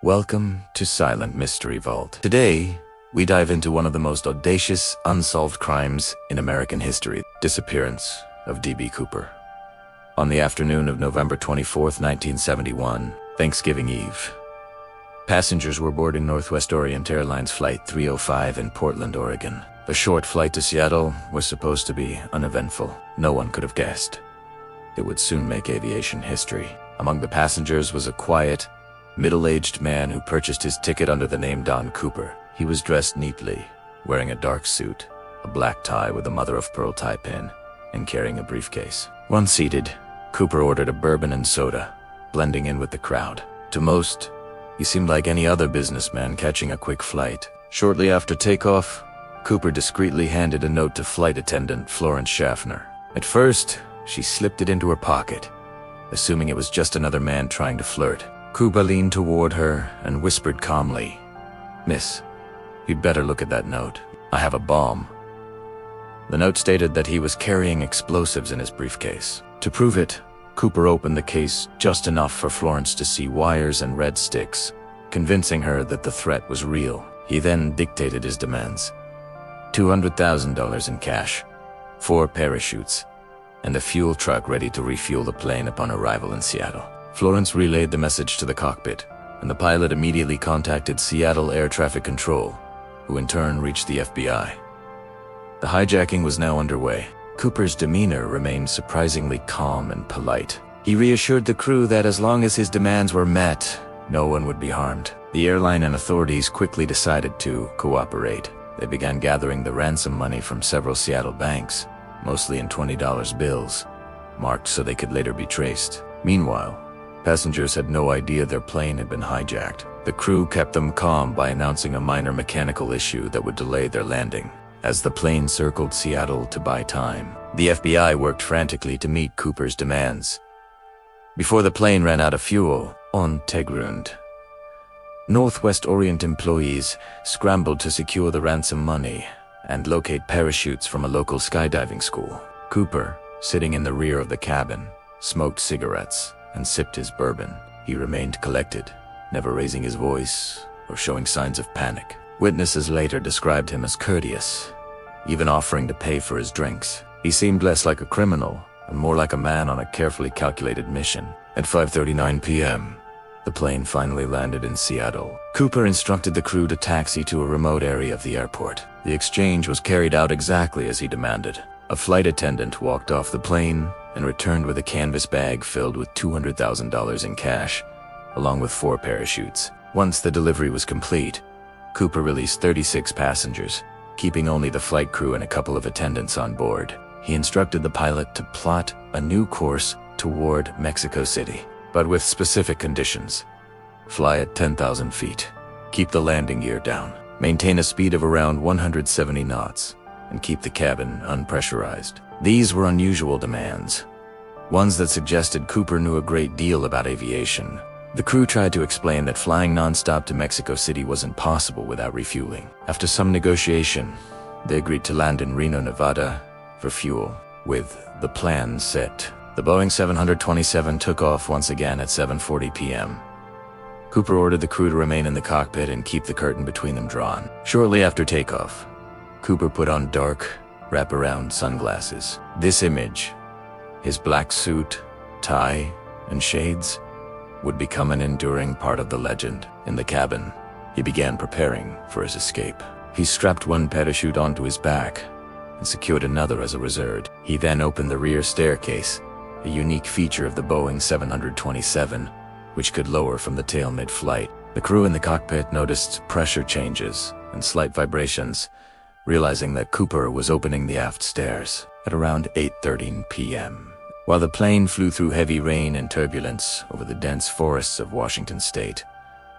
Welcome to Silent Mystery Vault. Today, we dive into one of the most audacious, unsolved crimes in American history, disappearance of D.B. Cooper. On the afternoon of November 24th, 1971, Thanksgiving Eve, passengers were boarding Northwest Orient Airlines Flight 305 in Portland, Oregon. The short flight to Seattle was supposed to be uneventful. No one could have guessed it would soon make aviation history. Among the passengers was a quiet, middle-aged man who purchased his ticket under the name Don Cooper. He was dressed neatly, wearing a dark suit, a black tie with a mother-of-pearl tie pin, and carrying a briefcase. Once seated, Cooper ordered a bourbon and soda, blending in with the crowd. To most, he seemed like any other businessman catching a quick flight. Shortly after takeoff, Cooper discreetly handed a note to flight attendant Florence Schaffner. At first, she slipped it into her pocket, assuming it was just another man trying to flirt. Cooper leaned toward her and whispered calmly, "Miss, you'd better look at that note. I have a bomb." The note stated that he was carrying explosives in his briefcase. To prove it, Cooper opened the case just enough for Florence to see wires and red sticks, convincing her that the threat was real. He then dictated his demands: $200,000 in cash, 4 parachutes, and a fuel truck ready to refuel the plane upon arrival in Seattle. Florence relayed the message to the cockpit, and the pilot immediately contacted Seattle Air Traffic Control, who in turn reached the FBI. The hijacking was now underway. Cooper's demeanor remained surprisingly calm and polite. He reassured the crew that as long as his demands were met, no one would be harmed. The airline and authorities quickly decided to cooperate. They began gathering the ransom money from several Seattle banks, mostly in $20 bills, marked so they could later be traced. Meanwhile, passengers had no idea their plane had been hijacked. The crew kept them calm by announcing a minor mechanical issue that would delay their landing. As the plane circled Seattle to buy time, the FBI worked frantically to meet Cooper's demands. Before the plane ran out of fuel, on Tegrund, Northwest Orient employees scrambled to secure the ransom money and locate parachutes from a local skydiving school. Cooper, sitting in the rear of the cabin, smoked cigarettes and sipped his bourbon. He remained collected, never raising his voice or showing signs of panic. Witnesses later described him as courteous, even offering to pay for his drinks. He seemed less like a criminal and more like a man on a carefully calculated mission. At 5:39 p.m., the plane finally landed in Seattle. Cooper instructed the crew to taxi to a remote area of the airport. The exchange was carried out exactly as he demanded. A flight attendant walked off the plane and returned with a canvas bag filled with $200,000 in cash, along with 4 parachutes. Once the delivery was complete, Cooper released 36 passengers, keeping only the flight crew and a couple of attendants on board. He instructed the pilot to plot a new course toward Mexico City, but with specific conditions. Fly at 10,000 feet, keep the landing gear down, maintain a speed of around 170 knots, and keep the cabin unpressurized. These were unusual demands, ones that suggested Cooper knew a great deal about aviation. The crew tried to explain that flying nonstop to Mexico City wasn't possible without refueling. After some negotiation, they agreed to land in Reno, Nevada for fuel. With the plan set, the Boeing 727 took off once again at 7:40 p.m. Cooper ordered the crew to remain in the cockpit and keep the curtain between them drawn. Shortly after takeoff, Cooper put on dark, wraparound sunglasses. This image, his black suit, tie, and shades, would become an enduring part of the legend. In the cabin, he began preparing for his escape. He strapped 1 parachute onto his back and secured another as a reserve. He then opened the rear staircase, a unique feature of the Boeing 727, which could lower from the tail mid-flight. The crew in the cockpit noticed pressure changes and slight vibrations, realizing that Cooper was opening the aft stairs. At around 8:13 p.m., while the plane flew through heavy rain and turbulence over the dense forests of Washington state,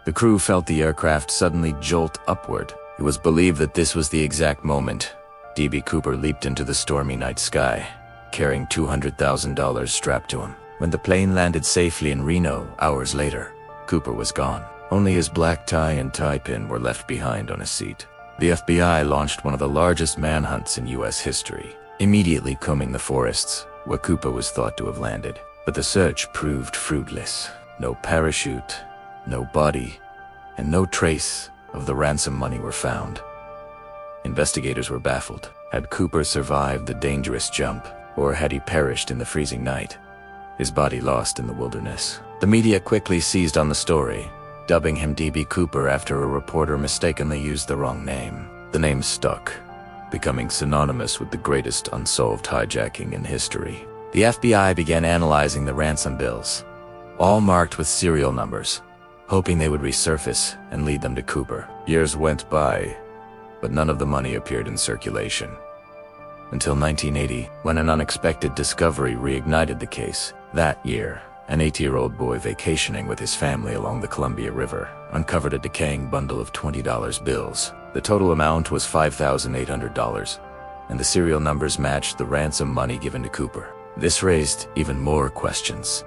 the crew felt the aircraft suddenly jolt upward. It was believed that this was the exact moment D.B. Cooper leaped into the stormy night sky, carrying $200,000 strapped to him. When the plane landed safely in Reno hours later, Cooper was gone. Only his black tie and tie pin were left behind on his seat. The FBI launched one of the largest manhunts in U.S. history, immediately combing the forests where Cooper was thought to have landed. But the search proved fruitless. No parachute, no body, and no trace of the ransom money were found. Investigators were baffled. Had Cooper survived the dangerous jump, or had he perished in the freezing night, his body lost in the wilderness? The media quickly seized on the story, dubbing him D.B. Cooper after a reporter mistakenly used the wrong name. The name stuck, becoming synonymous with the greatest unsolved hijacking in history. The FBI began analyzing the ransom bills, all marked with serial numbers, hoping they would resurface and lead them to Cooper. Years went by, but none of the money appeared in circulation. Until 1980, when an unexpected discovery reignited the case. That year, an 8-year-old boy vacationing with his family along the Columbia River uncovered a decaying bundle of $20 bills. The total amount was $5,800, and the serial numbers matched the ransom money given to Cooper. This raised even more questions.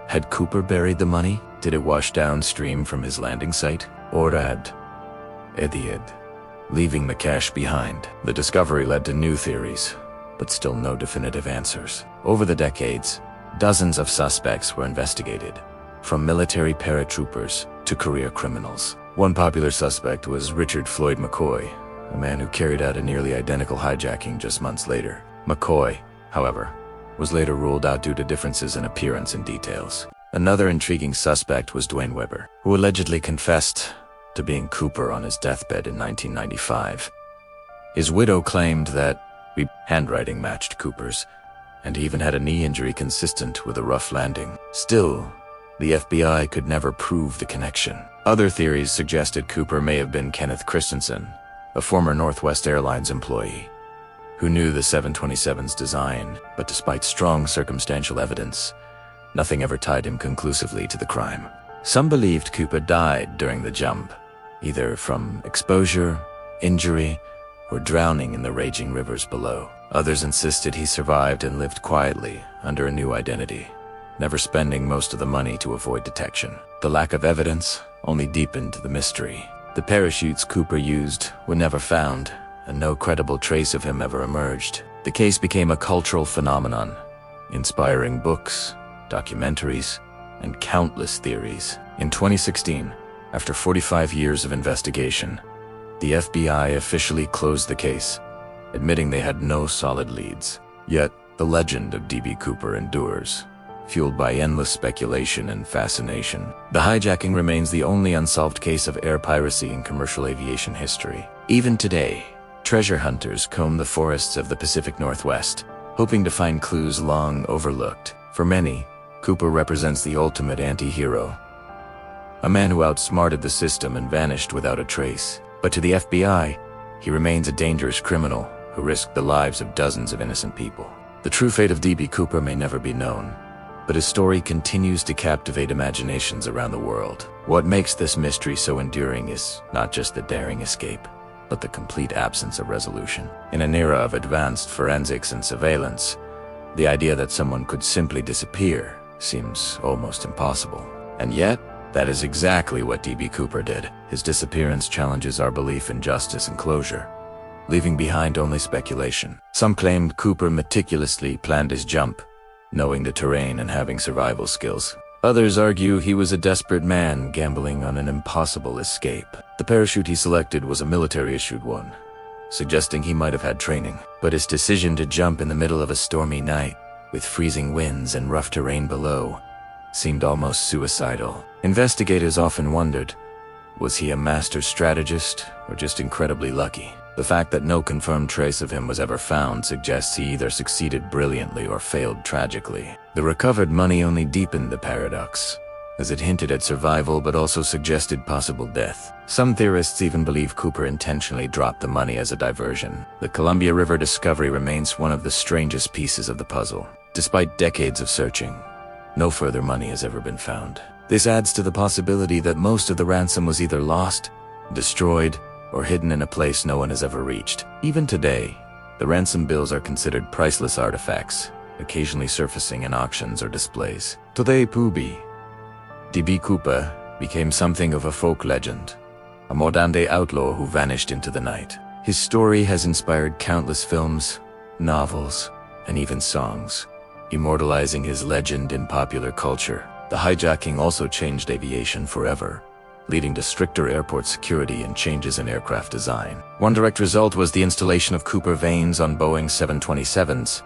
Had Cooper buried the money? Did it wash downstream from his landing site? Or had Idiot, leaving the cash behind? The discovery led to new theories, but still no definitive answers. Over the decades, dozens of suspects were investigated, from military paratroopers to career criminals. One popular suspect was Richard Floyd McCoy, a man who carried out a nearly identical hijacking just months later. McCoy, however, was later ruled out due to differences in appearance and details. Another intriguing suspect was Dwayne Weber, who allegedly confessed to being Cooper on his deathbed in 1995. His widow claimed that handwriting matched Cooper's, and he even had a knee injury consistent with a rough landing. Still, the FBI could never prove the connection. Other theories suggested Cooper may have been Kenneth Christensen, a former Northwest Airlines employee, who knew the 727's design, but despite strong circumstantial evidence, nothing ever tied him conclusively to the crime. Some believed Cooper died during the jump, either from exposure, injury, or drowning in the raging rivers below. Others insisted he survived and lived quietly under a new identity, never spending most of the money to avoid detection. The lack of evidence only deepened the mystery. The parachutes Cooper used were never found, and no credible trace of him ever emerged. The case became a cultural phenomenon, inspiring books, documentaries, and countless theories. In 2016, after 45 years of investigation, the FBI officially closed the case, admitting they had no solid leads. Yet, the legend of D.B. Cooper endures, fueled by endless speculation and fascination. The hijacking remains the only unsolved case of air piracy in commercial aviation history. Even today, treasure hunters comb the forests of the Pacific Northwest, hoping to find clues long overlooked. For many, Cooper represents the ultimate anti-hero, a man who outsmarted the system and vanished without a trace. But to the FBI, he remains a dangerous criminal who risked the lives of dozens of innocent people. The true fate of D.B. Cooper may never be known, but his story continues to captivate imaginations around the world. What makes this mystery so enduring is not just the daring escape, but the complete absence of resolution. In an era of advanced forensics and surveillance, the idea that someone could simply disappear seems almost impossible. And yet, that is exactly what D.B. Cooper did. His disappearance challenges our belief in justice and closure, leaving behind only speculation. Some claimed Cooper meticulously planned his jump, knowing the terrain and having survival skills. Others argue he was a desperate man gambling on an impossible escape. The parachute he selected was a military-issued one, suggesting he might have had training. But his decision to jump in the middle of a stormy night, with freezing winds and rough terrain below, seemed almost suicidal. Investigators often wondered, was he a master strategist or just incredibly lucky? The fact that no confirmed trace of him was ever found suggests he either succeeded brilliantly or failed tragically. The recovered money only deepened the paradox, as it hinted at survival but also suggested possible death. Some theorists even believe Cooper intentionally dropped the money as a diversion. The Columbia River discovery remains one of the strangest pieces of the puzzle. Despite decades of searching, no further money has ever been found. This adds to the possibility that most of the ransom was either lost, destroyed, or hidden in a place no one has ever reached. Even today, the ransom bills are considered priceless artifacts, occasionally surfacing in auctions or displays. Today, D.B. Cooper became something of a folk legend, a modern-day outlaw who vanished into the night. His story has inspired countless films, novels, and even songs, immortalizing his legend in popular culture. The hijacking also changed aviation forever, leading to stricter airport security and changes in aircraft design. One direct result was the installation of Cooper vanes on Boeing 727s,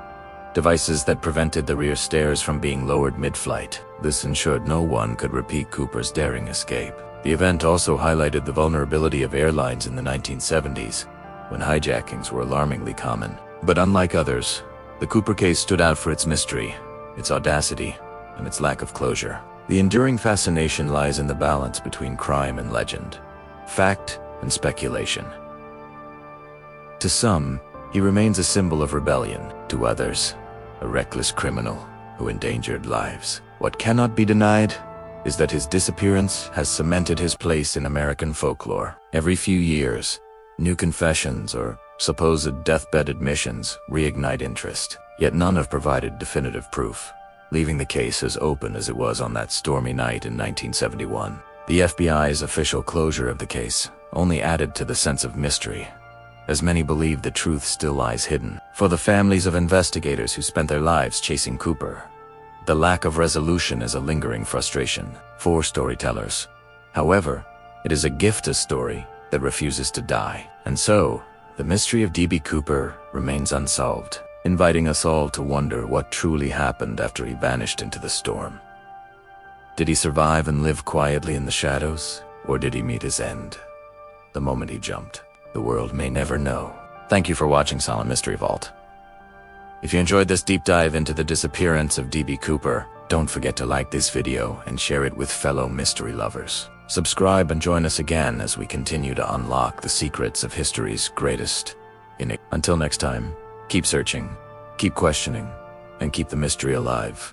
devices that prevented the rear stairs from being lowered mid-flight. This ensured no one could repeat Cooper's daring escape. The event also highlighted the vulnerability of airlines in the 1970s, when hijackings were alarmingly common. But unlike others, the Cooper case stood out for its mystery, its audacity, and its lack of closure. The enduring fascination lies in the balance between crime and legend, fact and speculation. To some, he remains a symbol of rebellion. To others, a reckless criminal who endangered lives. What cannot be denied is that his disappearance has cemented his place in American folklore. Every few years, new confessions or supposed deathbed admissions reignite interest, yet none have provided definitive proof, leaving the case as open as it was on that stormy night in 1971. The FBI's official closure of the case only added to the sense of mystery, as many believe the truth still lies hidden. For the families of investigators who spent their lives chasing Cooper, the lack of resolution is a lingering frustration. For storytellers, however, it is a gift, a story that refuses to die. And so, the mystery of D.B. Cooper remains unsolved, inviting us all to wonder what truly happened after he vanished into the storm. Did he survive and live quietly in the shadows, or did he meet his end the moment he jumped? The world may never know. Thank you for watching Silent Mystery Vault. If you enjoyed this deep dive into the disappearance of D.B. Cooper, don't forget to like this video and share it with fellow mystery lovers. Subscribe and join us again as we continue to unlock the secrets of history's greatest enigma. Until next time, keep searching, keep questioning, and keep the mystery alive.